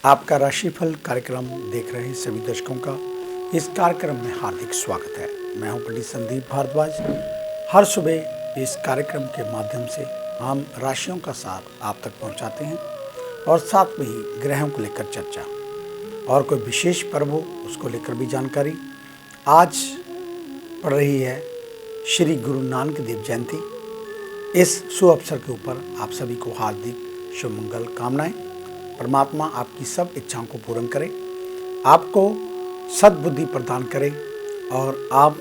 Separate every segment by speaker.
Speaker 1: आपका राशिफल कार्यक्रम देख रहे सभी दर्शकों का इस कार्यक्रम में हार्दिक स्वागत है। मैं हूं पंडित संदीप भारद्वाज। हर सुबह इस कार्यक्रम के माध्यम से हम राशियों का सार आप तक पहुंचाते हैं और साथ में ही ग्रहों को लेकर चर्चा और कोई विशेष पर्व हो उसको लेकर भी जानकारी। आज पड़ रही है श्री गुरु नानक देव जयंती। इस शुभ अवसर के ऊपर आप सभी को हार्दिक शुभ मंगल कामनाएं। परमात्मा आपकी सब इच्छाओं को पूर्ण करे, आपको सद्बुद्धि प्रदान करे और आप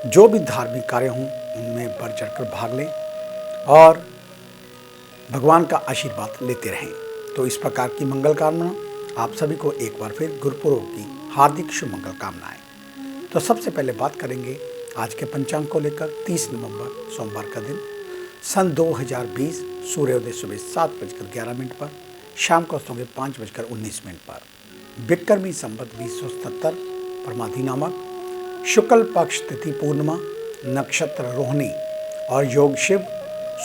Speaker 1: जो भी धार्मिक कार्य हों उनमें बढ़ चढ़कर भाग लें और भगवान का आशीर्वाद लेते रहें। तो इस प्रकार की मंगल कामना आप सभी को एक बार फिर गुरुपुरब की हार्दिक शुभ मंगल कामनाएं। तो सबसे पहले बात करेंगे आज के पंचांग को लेकर। 30 नवंबर सोमवार का दिन, सन 2020, सूर्योदय सुबह 7:11 पर, शाम को होंगे 5:19 पर। विक्रमी संवत 2077 परमाधि नामक, शुक्ल पक्ष तिथि पूर्णिमा, नक्षत्र रोहिणी और योग शिव।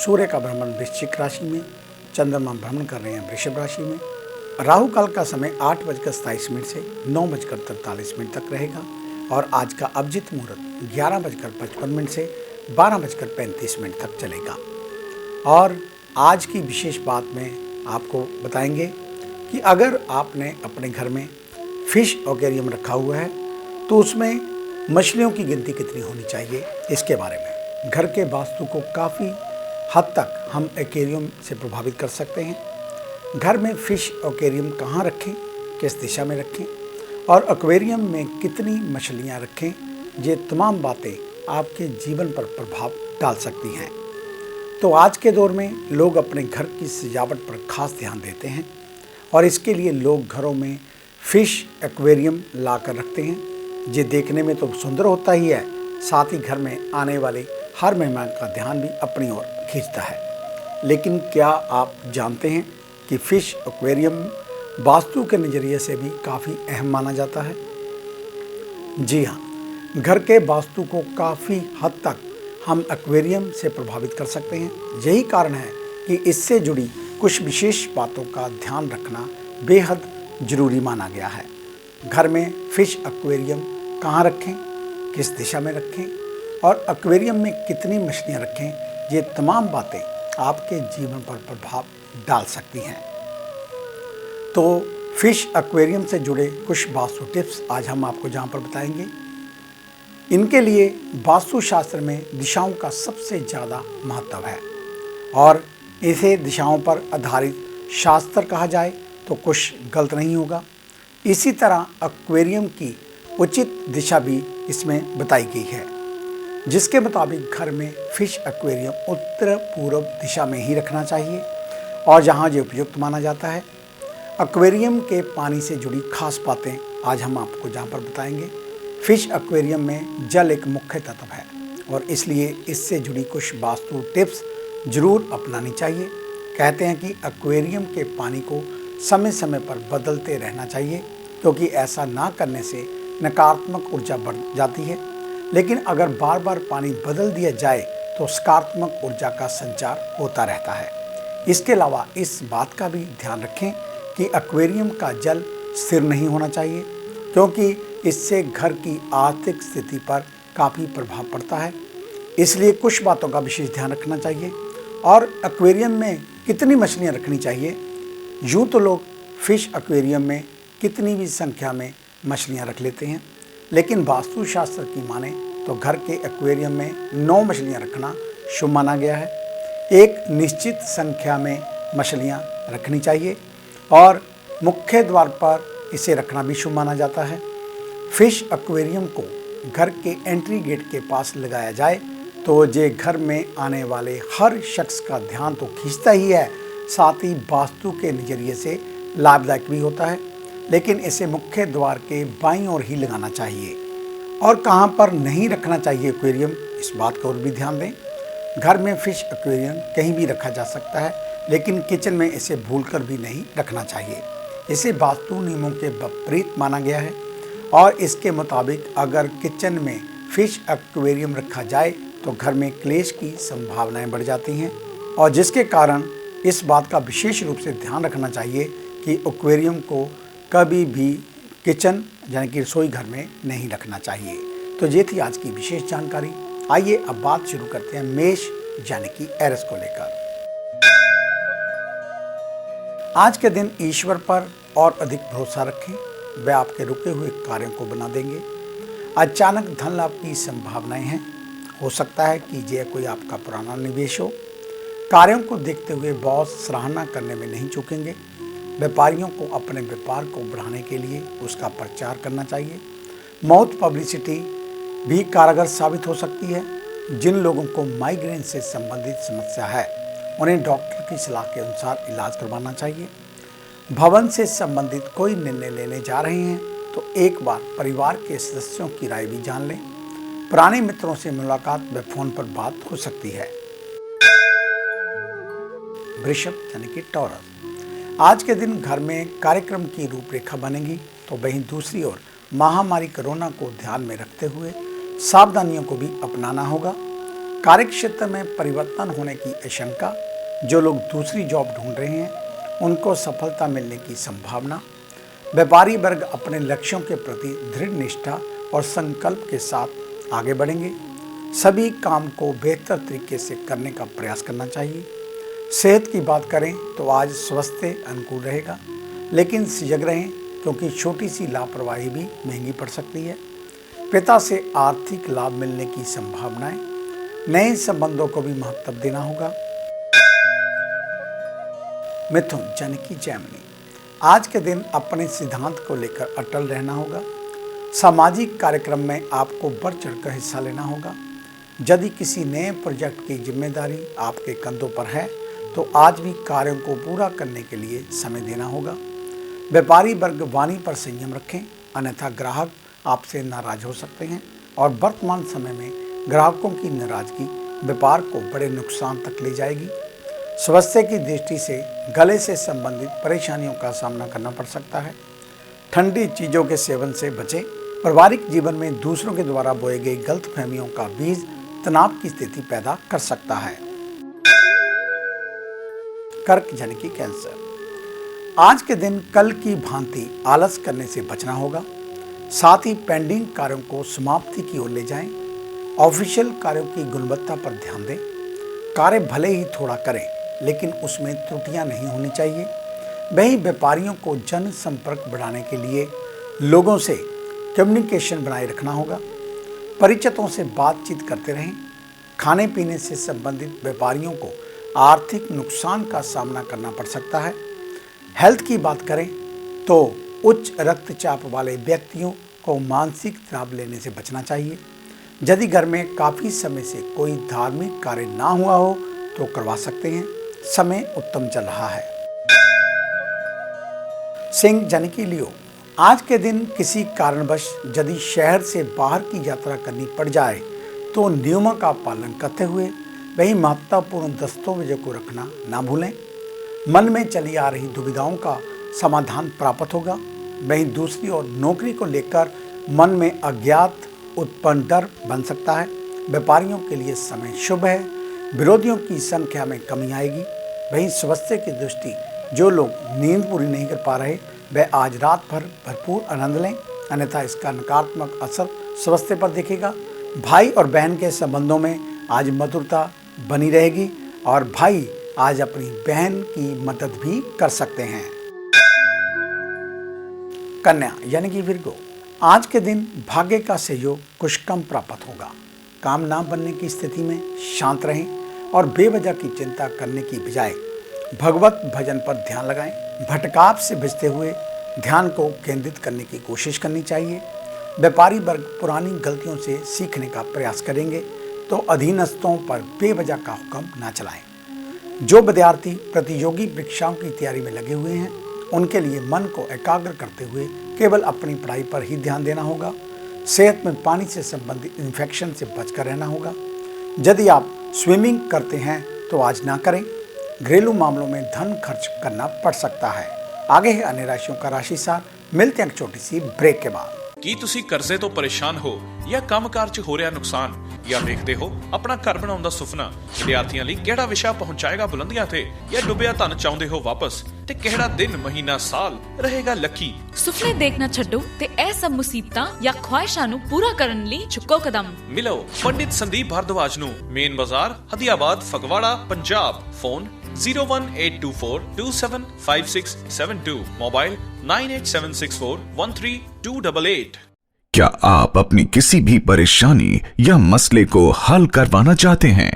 Speaker 1: सूर्य का भ्रमण वृश्चिक राशि में, चंद्रमा भ्रमण कर रहे हैं वृषभ राशि में। राहु काल का समय 8:27 से 9:43 तक रहेगा और आज का अभिजित मुहूर्त 11:55 से 12:35 तक चलेगा। और आज की विशेष बात में आपको बताएंगे कि अगर आपने अपने घर में फिश एक्वेरियम रखा हुआ है तो उसमें मछलियों की गिनती कितनी होनी चाहिए, इसके बारे में। घर के वास्तु को काफ़ी हद तक हम एक्वेरियम से प्रभावित कर सकते हैं। घर में फिश एक्वेरियम कहाँ रखें, किस दिशा में रखें और एक्वेरियम में कितनी मछलियाँ रखें, ये तमाम बातें आपके जीवन पर प्रभाव डाल सकती हैं। तो आज के दौर में लोग अपने घर की सजावट पर खास ध्यान देते हैं और इसके लिए लोग घरों में फिश एक्वेरियम ला कर रखते हैं। ये देखने में तो सुंदर होता ही है, साथ ही घर में आने वाले हर मेहमान का ध्यान भी अपनी ओर खींचता है। लेकिन क्या आप जानते हैं कि फिश एक्वेरियम वास्तु के नज़रिए से भी काफ़ी अहम माना जाता है? जी हाँ, घर के वास्तु को काफ़ी हद तक हम एक्वेरियम से प्रभावित कर सकते हैं। यही कारण है कि इससे जुड़ी कुछ विशेष बातों का ध्यान रखना बेहद ज़रूरी माना गया है। घर में फिश एक्वेरियम कहाँ रखें, किस दिशा में रखें और एक्वेरियम में कितनी मछलियाँ रखें, ये तमाम बातें आपके जीवन पर प्रभाव डाल सकती हैं। तो फिश एक्वेरियम से जुड़े कुछ वास्तु टिप्स आज हम आपको जहाँ पर बताएंगे। इनके लिए वास्तुशास्त्र में दिशाओं का सबसे ज़्यादा महत्व है और इसे दिशाओं पर आधारित शास्त्र कहा जाए तो कुछ गलत नहीं होगा। इसी तरह एक्वेरियम की उचित दिशा भी इसमें बताई गई है, जिसके मुताबिक घर में फिश एक्वेरियम उत्तर पूर्व दिशा में ही रखना चाहिए और जहाँ ये उपयुक्त माना जाता है। एक्वेरियम के पानी से जुड़ी खास बातें आज हम आपको जहाँ पर बताएंगे। फिश एक्वेरियम में जल एक मुख्य तत्व है और इसलिए इससे जुड़ी कुछ वास्तु टिप्स जरूर अपनानी चाहिए। कहते हैं कि एक्वेरियम के पानी को समय समय पर बदलते रहना चाहिए, क्योंकि ऐसा ना करने से नकारात्मक ऊर्जा बढ़ जाती है। लेकिन अगर बार बार पानी बदल दिया जाए तो सकारात्मक ऊर्जा का संचार होता रहता है। इसके अलावा इस बात का भी ध्यान रखें कि एक्वेरियम का जल स्थिर नहीं होना चाहिए, क्योंकि इससे घर की आर्थिक स्थिति पर काफ़ी प्रभाव पड़ता है। इसलिए कुछ बातों का विशेष ध्यान रखना चाहिए। और एक्वेरियम में कितनी मछलियाँ रखनी चाहिए, यूँ तो लोग फिश एक्वेरियम में कितनी भी संख्या में मछलियाँ रख लेते हैं, लेकिन वास्तुशास्त्र की माने तो घर के एक्वेरियम में 9 मछलियाँ रखना शुभ माना गया है। एक निश्चित संख्या में मछलियाँ रखनी चाहिए और मुख्य द्वार पर इसे रखना भी शुभ माना जाता है। फिश एक्वेरियम को घर के एंट्री गेट के पास लगाया जाए तो ये घर में आने वाले हर शख्स का ध्यान तो खींचता ही है, साथ ही वास्तु के नज़रिए से लाभदायक भी होता है। लेकिन इसे मुख्य द्वार के बाईं ओर ही लगाना चाहिए। और कहाँ पर नहीं रखना चाहिए एक्वेरियम, इस बात का और भी ध्यान दें। घर में फिश एक्वेरियम कहीं भी रखा जा सकता है, लेकिन किचन में इसे भूलकर भी नहीं रखना चाहिए। इसे वास्तु नियमों के विपरीत माना गया है और इसके मुताबिक अगर किचन में फिश एक्वेरियम रखा जाए तो घर में क्लेश की संभावनाएं बढ़ जाती हैं और जिसके कारण इस बात का विशेष रूप से ध्यान रखना चाहिए कि एक्वेरियम को कभी भी किचन यानी कि रसोई घर में नहीं रखना चाहिए। तो ये थी आज की विशेष जानकारी। आइए अब बात शुरू करते हैं मेष यानी कि एरिस को लेकर। आज के दिन ईश्वर पर और अधिक भरोसा रखें, वह आपके रुके हुए कार्यों को बना देंगे। अचानक धन लाभ की संभावनाएं हैं। हो सकता है कि यह कोई आपका पुराना निवेश हो। कार्यों को देखते हुए बॉस सराहना करने में नहीं चूकेंगे। व्यापारियों को अपने व्यापार को बढ़ाने के लिए उसका प्रचार करना चाहिए। माउथ पब्लिसिटी भी कारगर साबित हो सकती है। जिन लोगों को माइग्रेन से संबंधित समस्या है उन्हें डॉक्टर की सलाह के अनुसार इलाज करवाना चाहिए। भवन से संबंधित कोई निर्णय लेने जा रहे हैं तो एक बार परिवार के सदस्यों की राय भी जान लें। पुराने मित्रों से मुलाकात व फोन पर बात हो सकती है। वृषभ यानी कि टॉरस, आज के दिन घर में कार्यक्रम की रूपरेखा बनेगी। तो वहीं दूसरी ओर महामारी कोरोना को ध्यान में रखते हुए सावधानियों को भी अपनाना होगा। कार्यक्षेत्र में परिवर्तन होने की आशंका। जो लोग दूसरी जॉब ढूंढ रहे हैं उनको सफलता मिलने की संभावना। व्यापारी वर्ग अपने लक्ष्यों के प्रति दृढ़ निष्ठा और संकल्प के साथ आगे बढ़ेंगे। सभी काम को बेहतर तरीके से करने का प्रयास करना चाहिए। सेहत की बात करें तो आज स्वास्थ्य अनुकूल रहेगा, लेकिन सजग रहें क्योंकि छोटी सी लापरवाही भी महंगी पड़ सकती है। पिता से आर्थिक लाभ मिलने की संभावनाएं। नए संबंधों को भी महत्व देना होगा। मिथुन यानी कि जैमिनी, आज के दिन अपने सिद्धांत को लेकर अटल रहना होगा। सामाजिक कार्यक्रम में आपको बढ़ चढ़कर हिस्सा लेना होगा। यदि किसी नए प्रोजेक्ट की जिम्मेदारी आपके कंधों पर है तो आज भी कार्यों को पूरा करने के लिए समय देना होगा। व्यापारी वर्ग वाणी पर संयम रखें, अन्यथा ग्राहक आपसे नाराज हो सकते हैं और वर्तमान समय में ग्राहकों की नाराजगी व्यापार को बड़े नुकसान तक ले जाएगी। स्वास्थ्य की दृष्टि से गले से संबंधित परेशानियों का सामना करना पड़ सकता है। ठंडी चीज़ों के सेवन से बचें। पारिवारिक जीवन में दूसरों के द्वारा बोए गए गलतफहमियों का बीज तनाव की स्थिति पैदा कर सकता है। कर्क यानी कि कैंसर, आज के दिन कल की भांति आलस करने से बचना होगा। साथ ही पेंडिंग कार्यों को समाप्ति की ओर ले जाएं। ऑफिशियल कार्यों की गुणवत्ता पर ध्यान दें। कार्य भले ही थोड़ा करें लेकिन उसमें त्रुटियां नहीं होनी चाहिए। वहीं व्यापारियों को जन संपर्क बढ़ाने के लिए लोगों से कम्युनिकेशन बनाए रखना होगा। परिचितों से बातचीत करते रहें। खाने पीने से संबंधित व्यापारियों को आर्थिक नुकसान का सामना करना पड़ सकता है। हेल्थ की बात करें तो उच्च रक्तचाप वाले व्यक्तियों को मानसिक तनाव लेने से बचना चाहिए। यदि घर में काफ़ी समय से कोई धार्मिक कार्य ना हुआ हो तो करवा सकते हैं। समय उत्तम चल रहा है। सिंह यानी कि लियो, आज के दिन किसी कारणवश यदि शहर से बाहर की यात्रा करनी पड़ जाए तो नियमों का पालन करते हुए वही महत्वपूर्ण दस्तावेजों को रखना ना भूलें। मन में चली आ रही दुविधाओं का समाधान प्राप्त होगा। वहीं दूसरी ओर नौकरी को लेकर मन में अज्ञात उत्पन्न डर बन सकता है। व्यापारियों के लिए समय शुभ है। विरोधियों की संख्या में कमी आएगी। वहीं स्वास्थ्य की दृष्टि जो लोग नींद पूरी नहीं कर पा रहे वह आज रात भर भरपूर आनंद लें, अन्यथा इसका नकारात्मक असर स्वास्थ्य पर दिखेगा। भाई और बहन के संबंधों में आज मधुरता बनी रहेगी और भाई आज अपनी बहन की मदद भी कर सकते हैं। कन्या यानी कि विर्गो, आज के दिन भाग्य का सहयोग कुछ कम प्राप्त होगा। काम ना बनने की स्थिति में शांत रहें और बेवजह की चिंता करने की बजाय भगवत भजन पर ध्यान लगाएं। भटकाव से बचते हुए ध्यान को केंद्रित करने की कोशिश करनी चाहिए। व्यापारी वर्ग पुरानी गलतियों से सीखने का प्रयास करेंगे तो अधीनस्थों पर बेवजह का हुक्म ना चलाएं। जो विद्यार्थी प्रतियोगी परीक्षाओं की तैयारी में लगे हुए हैं उनके लिए मन को एकाग्र करते हुए केवल अपनी पढ़ाई पर ही ध्यान देना होगा। सेहत में पानी से संबंधित इन्फेक्शन से बचकर रहना होगा। यदि आप स्विमिंग करते हैं तो आज ना करें। घरेलू मामलों में धन खर्च करना पड़ सकता है। आगे है अन्य राशियों का राशि सार। मिलते हैं एक छोटी सी ब्रेक के बाद।
Speaker 2: ਕੀ ਤੁਸੀਂ ਕਰਜ਼ੇ ਤੋਂ ਪਰੇਸ਼ਾਨ ਹੋ ਜਾਂ ਕੰਮਕਾਰ 'ਚ ਹੋ ਰਿਹਾ ਨੁਕਸਾਨ? ਜਾਂ ਵੇਖਦੇ ਹੋ ਆਪਣਾ ਘਰ ਬਣਾਉਣ ਦਾ ਸੁਪਨਾ? ਵਿਦਿਆਰਥੀਆਂ ਲਈ ਕਿਹੜਾ ਵਿਸ਼ਾ ਪਹੁੰਚਾਏਗਾ ਬੁਲੰਦੀਆਂ ਤੇ? ਜਾਂ ਡੁੱਬਿਆ ਧਨ ਚਾਹੁੰਦੇ ਹੋ ਵਾਪਸ? ਤੇ ਕਿਹੜਾ ਦਿਨ ਮਹੀਨਾ ਸਾਲ ਰਹੇਗਾ ਲੱਕੀ?
Speaker 3: ਸੁਪਨੇ ਦੇਖਣਾ ਛੱਡੋ ਤੇ ਇਹ ਸਭ ਮੁਸੀਬਤਾਂ ਜਾਂ ਖੁਆਇਸ਼ਾਂ ਨੂੰ ਪੂਰਾ ਕਰਨ ਲਈ ਚੁੱਕੋ ਕਦਮ।
Speaker 2: ਮਿਲੋ ਪੰਡਿਤ ਸੰਦੀਪ ਭਾਰਦਵਾਜ ਨੂੰ, main Bazaar, Hadiabad, Phagwara, Punjab. Phone 01824275672, mobile 9876413288।
Speaker 4: क्या आप अपनी किसी भी परेशानी या मसले को हल करवाना चाहते हैं?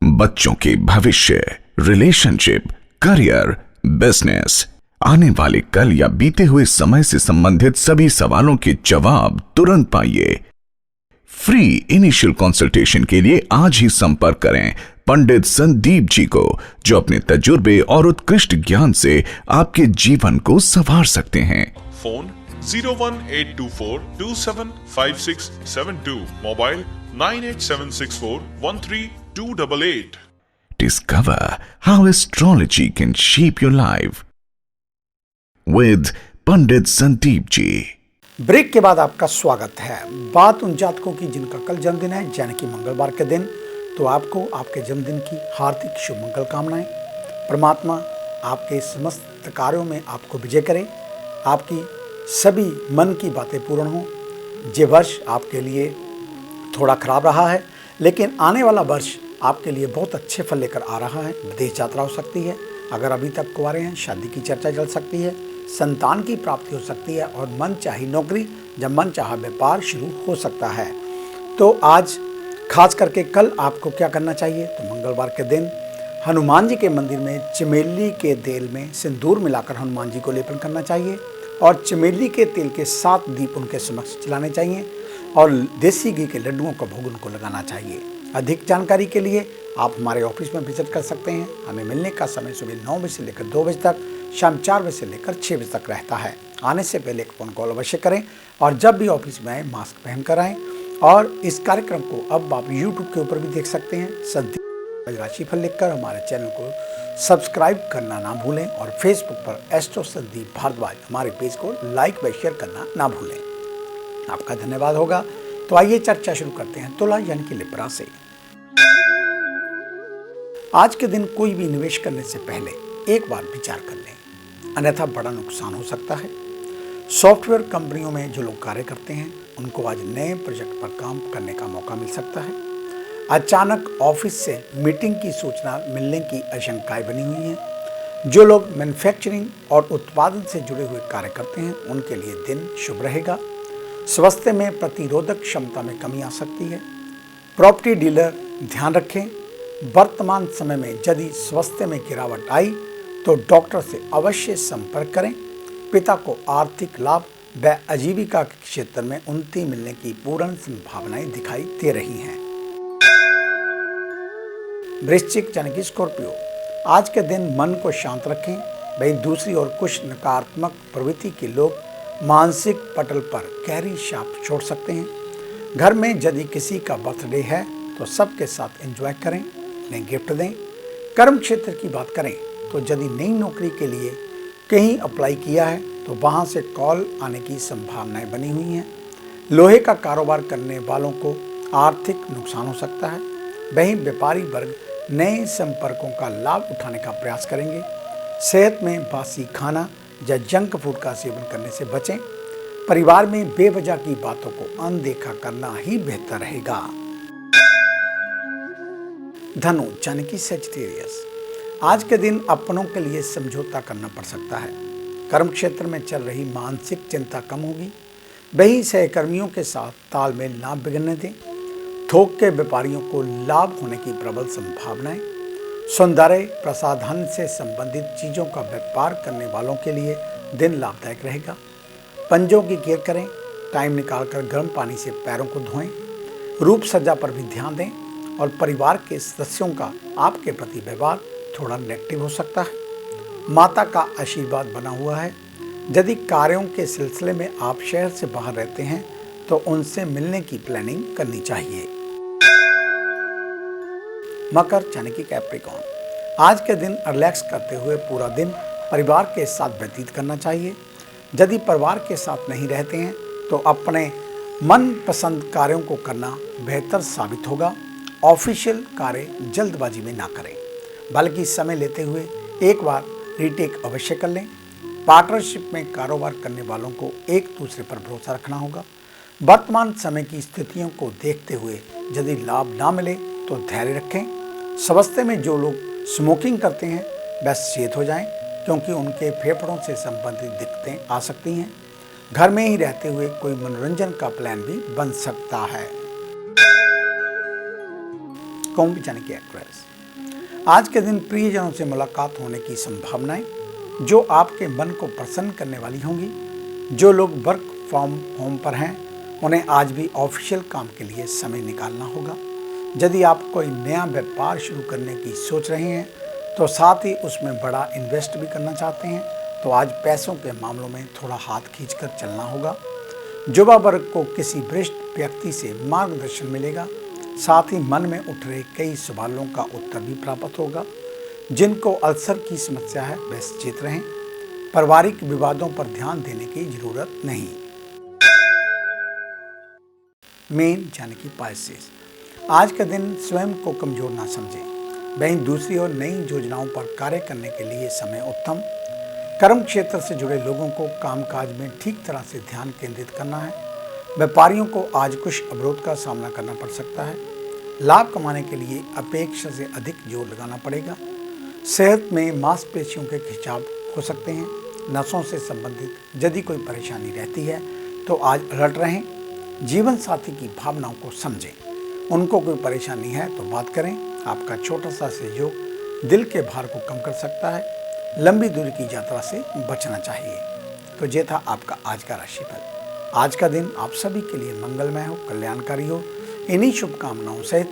Speaker 4: बच्चों के भविष्य, रिलेशनशिप, करियर, बिजनेस, आने वाले कल या बीते हुए समय से संबंधित सभी सवालों के जवाब तुरंत पाइए। फ्री इनिशियल कंसल्टेशन के लिए आज ही संपर्क करें पंडित संदीप जी को, जो अपने तजुर्बे और उत्कृष्ट ज्ञान से आपके जीवन को संवार सकते हैं।
Speaker 2: Phone 01824275672, mobile 9876413288।
Speaker 4: Discover how astrology can shape your life with Pandit Sandeep ji.
Speaker 1: Break के बाद आपका स्वागत है। बात उन जातकों की जिनका कल जन्मदिन है, यानी कि मंगलवार के दिन, तो आपको आपके जन्मदिन की हार्दिक शुभ मंगल कामनाएं। परमात्मा आपके समस्त कार्यों में आपको विजय करे, आपकी सभी मन की बातें पूर्ण हों। ये वर्ष आपके लिए थोड़ा खराब रहा है, लेकिन आने वाला वर्ष आपके लिए बहुत अच्छे फल लेकर आ रहा है। विदेश यात्रा हो सकती है, अगर अभी तक कुंवारे हैं शादी की चर्चा चल सकती है, संतान की प्राप्ति हो सकती है और मन चाही नौकरी या मन चाहा व्यापार शुरू हो सकता है। तो आज खास करके कल आपको क्या करना चाहिए? तो मंगलवार के दिन हनुमान जी के मंदिर में चमेली के तेल में सिंदूर मिलाकर हनुमान जी को लेपन करना चाहिए और चमेली के तेल के 7 दीप उनके समक्ष जलाने चाहिए और देसी घी के लड्डुओं का भोग उनको लगाना चाहिए। अधिक जानकारी के लिए आप हमारे ऑफिस में विजिट कर सकते हैं। हमें मिलने का समय सुबह 9 बजे से लेकर 2 बजे तक, शाम 4 बजे से लेकर 6 बजे तक रहता है। आने से पहले एक फ़ोन कॉल अवश्य करें और जब भी ऑफिस में आए मास्क पहन कर आएँ। और इस कार्यक्रम को अब आप YouTube के ऊपर भी देख सकते हैं। संदीप राशिफल लिखकर हमारे चैनल को सब्सक्राइब करना ना भूलें और फेसबुक पर एस्ट्रो संदीप भारद्वाज हमारे पेज को लाइक व शेयर करना ना भूलें। आपका धन्यवाद होगा। तो आइए चर्चा शुरू करते हैं तुला यानी कि लिब्रा से। आज के दिन कोई भी निवेश करने से पहले एक बार विचार कर लें, अन्यथा बड़ा नुकसान हो सकता है। सॉफ्टवेयर कंपनियों में जो लोग कार्य करते हैं उनको आज नए प्रोजेक्ट पर काम करने का मौका मिल सकता है। अचानक ऑफिस से मीटिंग की सूचना मिलने की आशंकाएं बनी हुई हैं। जो लोग मैन्युफैक्चरिंग और उत्पादन से जुड़े हुए कार्य करते हैं उनके लिए दिन शुभ रहेगा। स्वास्थ्य में प्रतिरोधक क्षमता में कमी आ सकती है। प्रॉपर्टी डीलर ध्यान रखें, वर्तमान समय में यदि स्वास्थ्य में गिरावट आई तो डॉक्टर से अवश्य संपर्क करें। पिता को आर्थिक लाभ व आजीविका के क्षेत्र में उन्नति मिलने की पूर्ण संभावनाएं दिखाई दे रही हैं। वृश्चिक यानी कि स्कॉर्पियो, आज के दिन मन को शांत रखें। वहीं दूसरी ओर कुछ नकारात्मक प्रवृत्ति के लोग मानसिक पटल पर गहरी छाप छोड़ सकते हैं। घर में यदि किसी का बर्थडे है तो सबके साथ एंजॉय करें, उन्हें गिफ्ट दें। कर्म क्षेत्र की बात करें तो यदि नई नौकरी के लिए कहीं अप्लाई किया है तो वहां से कॉल आने की संभावनाएं बनी हुई हैं। लोहे का कारोबार करने वालों को आर्थिक नुकसान हो सकता है। वहीं व्यापारी वर्ग नए संपर्कों का लाभ उठाने का प्रयास करेंगे। सेहत में बासी खाना या जंक फूड का सेवन करने से बचें। परिवार में बेवजह की बातों को अनदेखा करना ही बेहतर रहेगा। धनु यानी कि सेजिटेरियस, आज के दिन अपनों के लिए समझौता करना पड़ सकता है। कर्म क्षेत्र में चल रही मानसिक चिंता कम होगी। वहीं सहकर्मियों के साथ तालमेल ना बिगड़ने दें। थोक के व्यापारियों को लाभ होने की प्रबल संभावनाएं। सौंदर्य प्रसाधन से संबंधित चीज़ों का व्यापार करने वालों के लिए दिन लाभदायक रहेगा। पंजों की केयर करें, टाइम निकालकर गर्म पानी से पैरों को धोएं। रूप सज्जा पर भी ध्यान दें और परिवार के सदस्यों का आपके प्रति व्यवहार थोड़ा नेगेटिव हो सकता है। माता का आशीर्वाद बना हुआ है। यदि कार्यों के सिलसिले में आप शहर से बाहर रहते हैं तो उनसे मिलने की प्लानिंग करनी चाहिए। मकर यानी कि कैप्रिकॉर्न, आज के दिन रिलैक्स करते हुए पूरा दिन परिवार के साथ व्यतीत करना चाहिए। यदि परिवार के साथ नहीं रहते हैं तो अपने मनपसंद कार्यों को करना बेहतर साबित होगा। ऑफिशियल कार्य जल्दबाजी में ना करें, बल्कि समय लेते हुए एक बार रीटेक अवश्य कर लें। पार्टनरशिप में कारोबार करने वालों को एक दूसरे पर भरोसा रखना होगा। वर्तमान समय की स्थितियों को देखते हुए यदि लाभ ना मिले तो धैर्य रखें। स्वास्थ्य में जो लोग स्मोकिंग करते हैं वह सचेत हो जाएं, क्योंकि उनके फेफड़ों से संबंधित दिक्कतें आ सकती हैं। घर में ही रहते हुए कोई मनोरंजन का प्लान भी बन सकता है। कुंभ यानी कि एक्वेरियस, आज के दिन प्रियजनों से मुलाकात होने की संभावनाएं जो आपके मन को प्रसन्न करने वाली होंगी। जो लोग वर्क फ्रॉम होम पर हैं उन्हें आज भी ऑफिशियल काम के लिए समय निकालना होगा। यदि आप कोई नया व्यापार शुरू करने की सोच रहे हैं तो साथ ही उसमें बड़ा इन्वेस्ट भी करना चाहते हैं तो आज पैसों के मामलों में थोड़ा हाथ खींचकर चलना होगा। युवा वर्ग को किसी वरिष्ठ व्यक्ति से मार्गदर्शन मिलेगा। साथ ही मन में उठ रहे कई सवालों का उत्तर भी प्राप्त होगा। जिनको अल्सर की समस्या है वे सचेत रहें। पारिवारिक विवादों पर ध्यान देने की जरूरत नहीं। मीन यानी कि पाइसेस, आज का दिन स्वयं को कमजोर ना समझें। वहीं दूसरी ओर नई योजनाओं पर कार्य करने के लिए समय उत्तम। कर्म क्षेत्र से जुड़े लोगों को कामकाज में ठीक तरह से ध्यान केंद्रित करना है। व्यापारियों को आज कुछ अवरोध का सामना करना पड़ सकता है। लाभ कमाने के लिए अपेक्षा से अधिक जोर लगाना पड़ेगा। सेहत में मांसपेशियों के खिंचाव हो सकते हैं। नसों से संबंधित यदि कोई परेशानी रहती है तो आज अलर्ट रहें। जीवन साथी की भावनाओं को समझें। उनको कोई परेशानी है तो बात करें। आपका छोटा सा सहयोग दिल के भार को कम कर सकता है। लंबी दूरी की यात्रा से बचना चाहिए। तो ये था आपका आज का राशिफल। आज का दिन आप सभी के लिए मंगलमय हो, कल्याणकारी हो। इन्हीं शुभकामनाओं से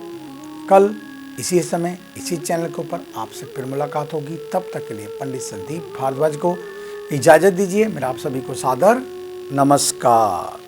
Speaker 1: कल इसी समय इसी चैनल के ऊपर आपसे फिर मुलाकात होगी। तब तक के लिए पंडित संदीप भारद्वाज को इजाज़त दीजिए। मेरा आप सभी को सादर नमस्कार।